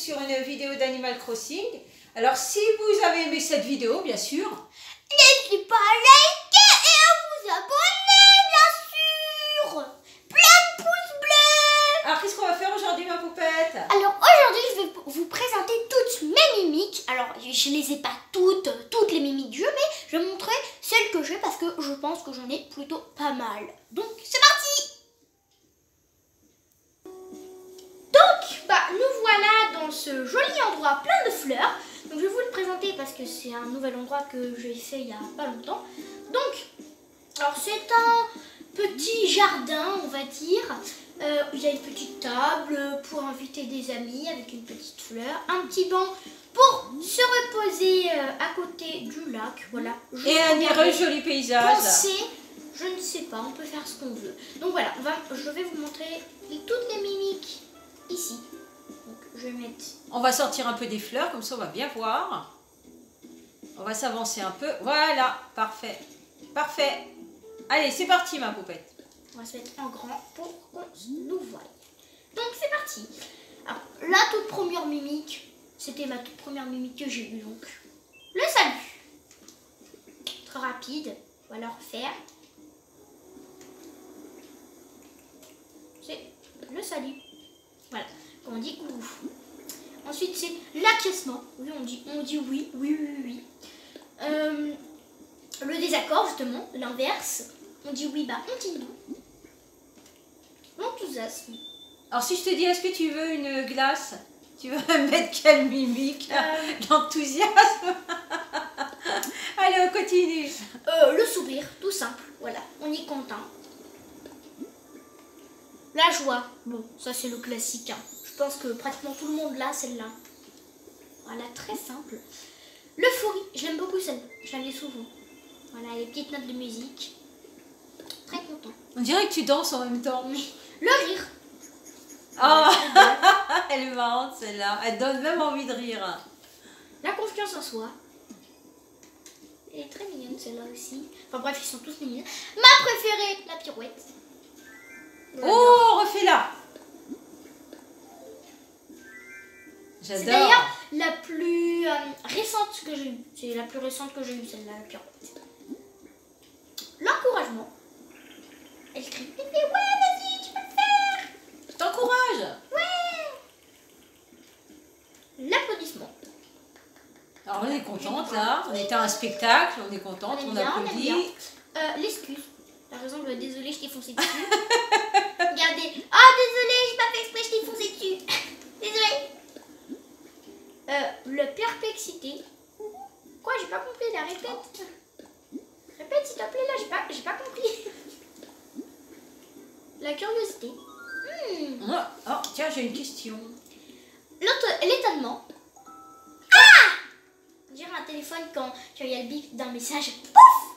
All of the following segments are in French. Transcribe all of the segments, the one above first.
sur une vidéo d'Animal Crossing. Alors si vous avez aimé cette vidéo, bien sûr, n'hésitez pas à liker et à vous abonner, bien sûr. Plein de pouces bleus. alors qu'est-ce qu'on va faire aujourd'hui, ma poupette? Alors aujourd'hui, je vais vous présenter toutes mes mimiques. Alors je les ai pas toutes les mimiques du jeu, mais je vais montrer celles que j'ai parce que je pense que j'en ai plutôt pas mal. Donc c'est parti. Donc nous voilà dans ce joli endroit plein de fleurs. Donc je vais vous le présenter parce que c'est un nouvel endroit que j'ai fait il y a pas longtemps. Donc, alors c'est un petit jardin, on va dire. Il y a une petite table pour inviter des amis avec une petite fleur, un petit banc pour se reposer à côté du lac. Voilà. Et un joli paysage. Penser, je ne sais pas, on peut faire ce qu'on veut. Donc voilà, je vais vous montrer toutes les mimiques ici. Donc je vais mettre. On va sortir un peu des fleurs, comme ça on va bien voir. On va s'avancer un peu. Voilà, parfait. Parfait. Allez, c'est parti, ma poupette. On va se mettre en grand pour qu'on nous voie. Donc c'est parti. Alors la toute première mimique, c'était ma toute première mimique que j'ai eue. Donc le salut. Très rapide. On va le refaire. C'est le salut. Voilà. On dit ouf. Ensuite c'est l'acquiescement. Oui, on dit oui, oui, oui, oui. Le désaccord, justement, l'inverse. On dit oui, on dit non. L'enthousiasme. Alors si je te dis, est-ce que tu veux une glace? Tu veux mettre quelle mimique? L'enthousiasme. Allez, on continue. Le sourire, tout simple. Voilà, on est content. La joie. Bon, ça c'est le classique. Hein. Je pense que pratiquement tout le monde l'a, celle-là. Voilà, très simple. L'euphorie, j'aime beaucoup celle-là. Je la mets souvent. Voilà, les petites notes de musique. Très content. On dirait que tu danses en même temps. Le rire. Oh, elle est marrante celle-là. Elle donne même envie de rire. La confiance en soi. Elle est très mignonne celle-là aussi. Enfin bref, ils sont tous mignons. Ma préférée, la pirouette. Oh, refais-la. C'est J'adore. d'ailleurs la plus récente que j'ai eue. C'est la plus récente que j'ai eue, celle-là, la pirouette. L'encouragement. Elle crie, mais ouais, vas-y, tu peux le faire. Je t'encourage. Ouais. L'applaudissement. Alors on est contente là, on était à un spectacle, on est contente, on applaudit. L'excuse. Par exemple, désolé, je t'ai foncé dessus. Regardez. Oh, désolé, j'ai pas fait exprès, je t'ai foncé dessus. Désolé. Le perplexité. Quoi, j'ai pas compris, la répète. Répète s'il te plaît, là, j'ai pas compris. La curiosité. Oh, tiens, j'ai une question. L'étonnement. Ah! Dire un téléphone quand il y a le bip d'un message. Pouf!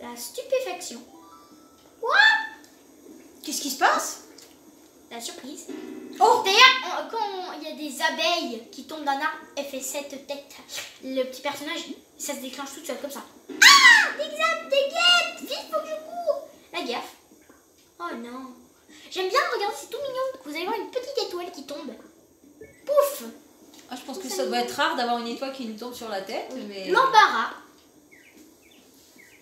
La stupéfaction. Quoi? Qu'est-ce qui se passe? La surprise. Oh! D'ailleurs, quand il y a des abeilles qui tombent d'un arbre, elle fait cette tête. Le petit personnage, ça se déclenche tout seul comme ça. Ah! Des guêpes! Vite, faut que je cours! La gaffe. Oh non. J'aime bien, regarder, c'est tout mignon. Vous allez voir une petite étoile qui tombe. Pouf! Ah, je pense que ça doit être rare d'avoir une étoile qui nous tombe sur la tête, mais L'embarras.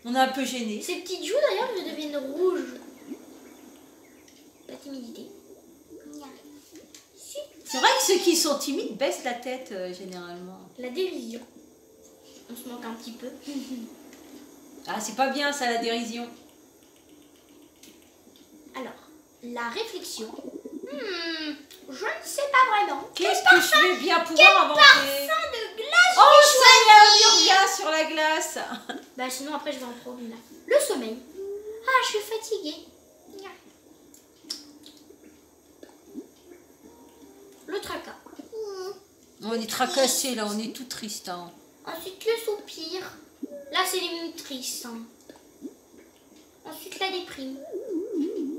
on est un peu gêné. Ces petites joues d'ailleurs, elles deviennent rouges. La timidité. C'est vrai que ceux qui sont timides baissent la tête généralement. La dérision. On se manque un petit peu. Ah, c'est pas bien ça, la dérision. Alors, la réflexion. Je ne sais pas vraiment. Qu'est-ce que je vais bien pouvoir inventer? Parfum de glace. Oh, je vais ça y est, choisir. Murga sur la glace. Bah sinon après je vais en prendre une là. Le sommeil. Ah, je suis fatiguée. Le tracas. On est tracassés là, on est tout triste. Hein. Ensuite le soupir. Là c'est les minutes tristes. Hein. Ensuite la déprime.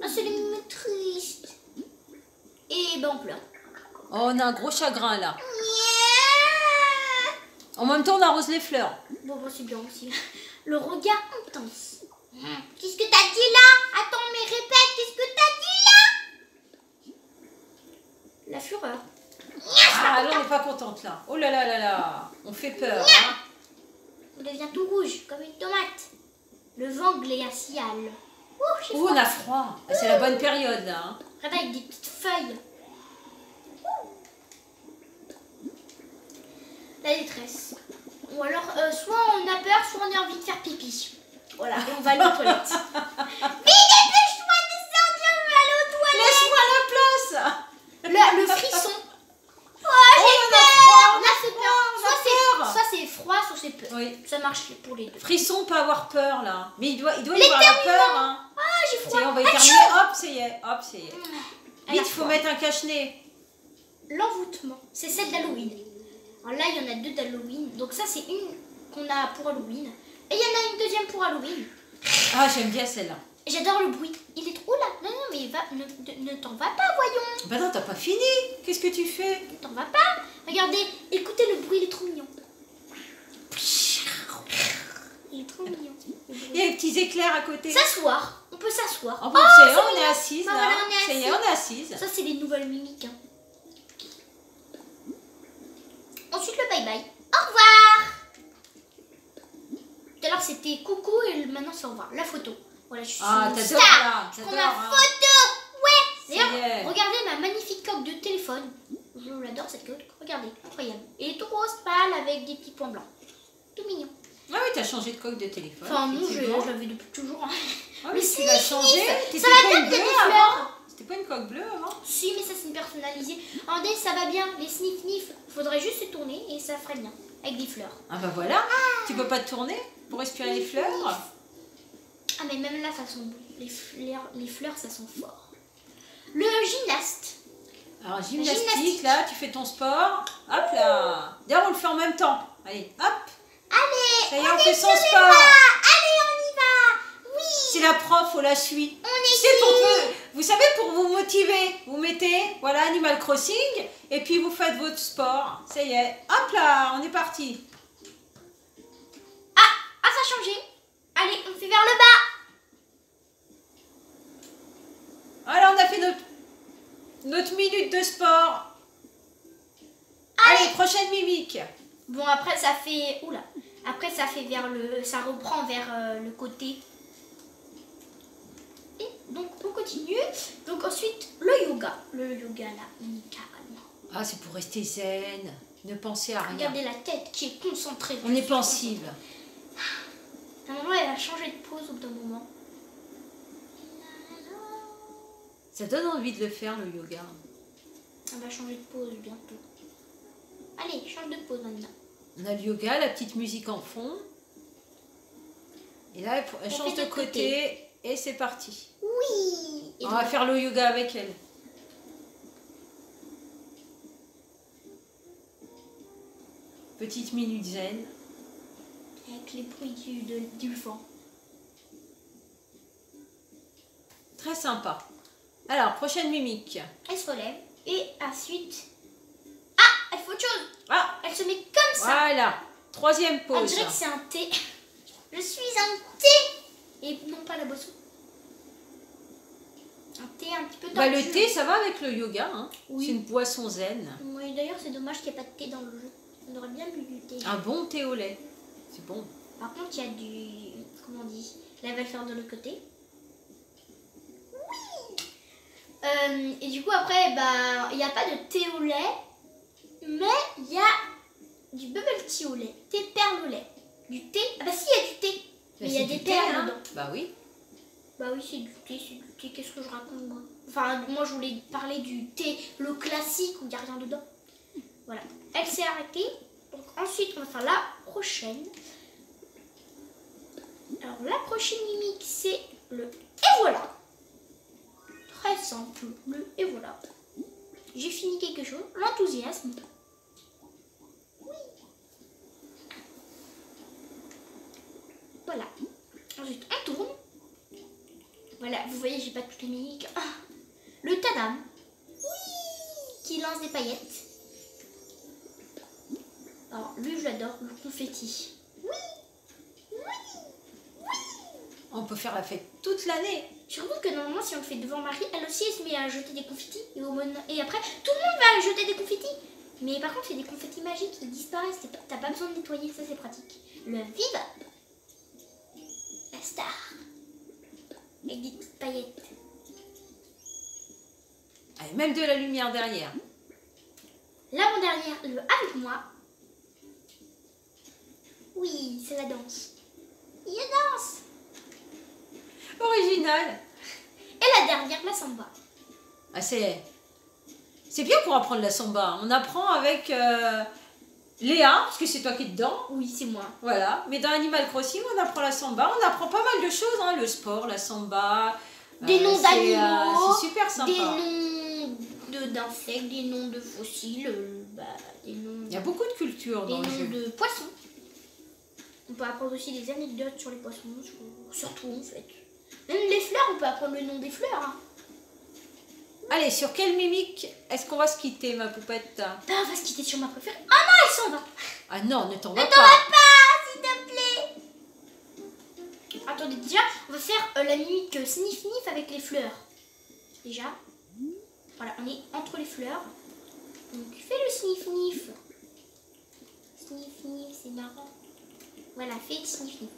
Là c'est les minutes tristes. Et ben on pleure. Oh, on a un gros chagrin là. En même temps, on arrose les fleurs. Bon, c'est bien aussi. Le regard intense. Qu'est-ce que t'as dit là? Attends, mais répète, qu'est-ce que t'as dit là? La fureur. pas contente là. Oh là là là là. On fait peur. Hein. On devient tout rouge, comme une tomate. Le vent glacial. J'ai Oh, froid. on a froid. Ah, c'est la bonne période là. Hein. Regarde avec des petites feuilles. La détresse. Ou alors, soit on a peur, soit on a envie de faire pipi. Voilà, et on va aller aux toilettes. Vite, dépêche-toi de sortir, on va aller aux toilettes. Laisse-moi la place. Le frisson. Oh, Oh, j'ai on a peur. froid. On a fait peur. On a peur. Soit c'est froid, soit c'est peur. Oui. Ça marche pour les deux. Frisson, pas avoir peur là. Mais il doit y avoir la peur. Hein. Ah, j'ai Ça froid. y est, on va Achou. éternuer. Hop, ça y est. Hop, ça y est. Elle a Vite, il faut froid. mettre un cache-nez. L'envoûtement, c'est celle d'Halloween. Alors là, il y en a deux d'Halloween. Donc ça, c'est une qu'on a pour Halloween. Et il y en a une deuxième pour Halloween. Ah, j'aime bien celle-là. J'adore le bruit. Il est trop là. Non, non, mais ne t'en va pas, voyons. Bah non, t'as pas fini. Qu'est-ce que tu fais? Ne t'en va pas. Regardez, écoutez le bruit, il est trop mignon. Il est trop mignon. Il y a les petits éclairs à côté. S'asseoir. On peut s'asseoir. Oh, bon, ça y est, c'est on est mignon. assise Bah, là. voilà, on est Ça y est, assis. on est assise. Ça, c'est les nouvelles mimiques. Hein. Ensuite, le bye-bye. Au revoir. Tout à l'heure, c'était coucou et maintenant, c'est au revoir. La photo. Voilà, je suis Ah, une t'adores star. là. Je prends T'adores. ma Hein. photo. Ouais. Ça y est. D'ailleurs, regardez ma magnifique coque de téléphone. Je l'adore cette coque. Regardez, incroyable. Et tout rose pâle avec des petits points blancs. Tout mignon. Ah oui, t'as changé de coque de téléphone. Enfin, non, je effectivement. l'avais depuis toujours. Ah Mais oui, tu l'as sniff, changé. sniff. T'étais Ça va pas bien une qu'il y ait bleue des avant. fleurs. C'était pas une coque bleue avant. Si, mais ça, c'est une personnalisée. Regardez, ça va bien. Les sniff-sniff. Faudrait juste se tourner et ça ferait bien. Avec des fleurs. Ah bah voilà. Tu peux pas te tourner pour respirer les fleurs. Ah, mais même là, ça sent bon. Les fleurs, ça sent fort. Le gymnaste. Alors gymnastique, Gymnastique. là, tu fais ton sport. Hop là. D'ailleurs, on le fait en même temps. Allez, hop. Allez, Ça y est, on fait son sport. Allez, on y va. Oui. C'est la prof, on la suit. On est C'est pour peu. Vous savez, pour vous motiver, vous mettez, voilà, Animal Crossing, et puis vous faites votre sport. Ça y est. Hop là, on est parti. Ah, ça a changé. Allez, on fait vers le bas. Voilà, on a fait notre minute de sport. Allez, prochaine mimique. Bon, après, ça fait... Oula. Après, ça fait vers le... Ça reprend vers le côté. Et donc, on continue. Donc, ensuite, le yoga. Le yoga, là, carrément. Ah, c'est pour rester zen, ne penser à rien. Regardez la tête qui est concentrée. On est pensible. À un moment, elle va changer de pose au bout d'un moment. Ça donne envie de le faire, le yoga. Elle va changer de pose bientôt. Allez, change de pose maintenant. On a le yoga, la petite musique en fond. Et là, elle On change fait de côté. Et c'est parti. Oui. Et On donc, va faire le yoga avec elle. Petite minute zen. avec les bruits du vent. Très sympa. Alors, prochaine mimique. Elle se relève. Et ensuite... Ah, elle fait autre chose. Ah, Elle se met comme ça. voilà. Troisième On pause. dirait que c'est un thé. Je suis un thé. Et non pas la boisson. Un thé un petit peu Bah, tordu. le thé, ça va avec le yoga. Hein. Oui. C'est une boisson zen. Oui, d'ailleurs, c'est dommage qu'il n'y ait pas de thé dans le jeu. On aurait bien bu du thé. Un bon thé au lait. C'est bon. Par contre, il y a du... Comment on dit? Là, elle va le faire de l'autre côté. Oui. Et du coup, après, bah, il n'y a pas de thé au lait. Mais il y a du bubble tea au lait. Thé perle au lait. Du thé... Ah bah si, il y a du thé. Mais il y a c'est des du thé, perles hein. dedans. Bah oui. Bah oui, c'est du thé, c'est du thé. Qu'est-ce que je raconte, moi? Enfin, moi, je voulais parler du thé, le classique, où il n'y a rien dedans. Voilà. Elle s'est arrêtée. Donc, ensuite, on va faire la prochaine. Alors, la prochaine mimique, c'est le et voilà. Très simple. Le et voilà. J'ai fini quelque chose. L'enthousiasme. Oui. Voilà. Ensuite, on tourne. Voilà, vous voyez, j'ai pas toutes les mimiques. Ah, le tadam. Oui. Qui lance des paillettes. Alors, lui, je l'adore, le confetti. Oui. On peut faire la fête toute l'année. Surtout que normalement, si on le fait devant Marie, elle aussi, elle se met à jeter des confettis. Et après, tout le monde va jeter des confettis. Mais par contre, il y a des confettis magiques qui disparaissent. T'as pas besoin de nettoyer, ça c'est pratique. Le Viva. La star. Avec des petites paillettes. Allez, même de la lumière derrière. L'avant-dernière, le avec moi. Oui, c'est la danse. Il y a danse. Original. Et la dernière, la samba. Ah, c'est bien pour apprendre la samba. On apprend avec Léa, parce que c'est toi qui es dedans. Oui, c'est moi. Voilà. Mais dans Animal Crossing, on apprend la samba. On apprend pas mal de choses. Hein. Le sport, la samba. Des noms d'animaux. C'est super sympa. Des noms d'insectes, des noms de fossiles. Des noms... Il y a beaucoup de culture des dans le noms jeu. de poissons. On peut apprendre aussi des anecdotes sur les poissons. Surtout en fait. Même les fleurs, on peut apprendre le nom des fleurs. Hein. Allez, sur quelle mimique est-ce qu'on va se quitter, ma poupette? Bah, on va se quitter sur ma préférée. Ah non, elle s'en va. Ah non, ne t'en va Ne pas. t'en va pas, s'il te plaît. Attendez, déjà, on va faire la mimique sniff sniff avec les fleurs. Déjà. Voilà, on est entre les fleurs. Donc, fais le sniff sniff. Sniff sniff, c'est marrant. Voilà, fais le sniff sniff.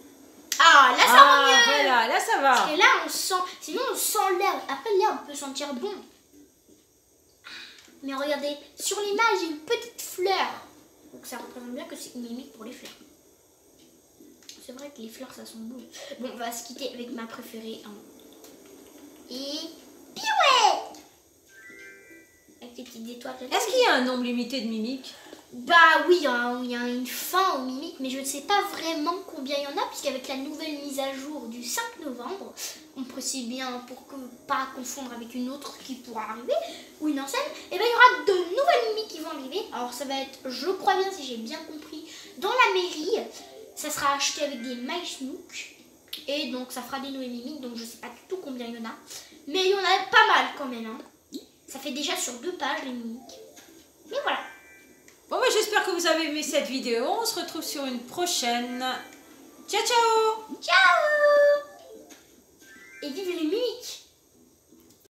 Ah, là, ça va mieux. Voilà, là, ça va. Parce que là, on sent... Sinon, on sent l'herbe. Après, l'herbe peut sentir bon. Mais regardez, sur l'image, il y a une petite fleur. Donc ça représente bien que c'est une mimique pour les fleurs. C'est vrai que les fleurs, ça sent bon. Bon, on va se quitter avec ma préférée. Hein. Et... Piouet. Avec les petites étoiles. Est-ce qu'il y a un nombre limité de mimiques? Bah oui, il y a une fin aux mimiques, mais je ne sais pas vraiment combien il y en a, puisqu'avec la nouvelle mise à jour du 5 novembre, on précise bien pour que pas confondre avec une autre qui pourra arriver, ou une ancienne, et ben il y aura de nouvelles mimiques qui vont arriver. Alors ça va être, je crois bien, si j'ai bien compris, dans la mairie, ça sera acheté avec des MySnook, et donc ça fera des nouvelles mimiques, donc je sais pas du tout combien il y en a, mais il y en a pas mal quand même. Hein. Ça fait déjà sur 2 pages les mimiques. Mais voilà. Bon, bah, j'espère que vous avez aimé cette vidéo. On se retrouve sur une prochaine. Ciao, ciao! Ciao. Et vive les mimiques.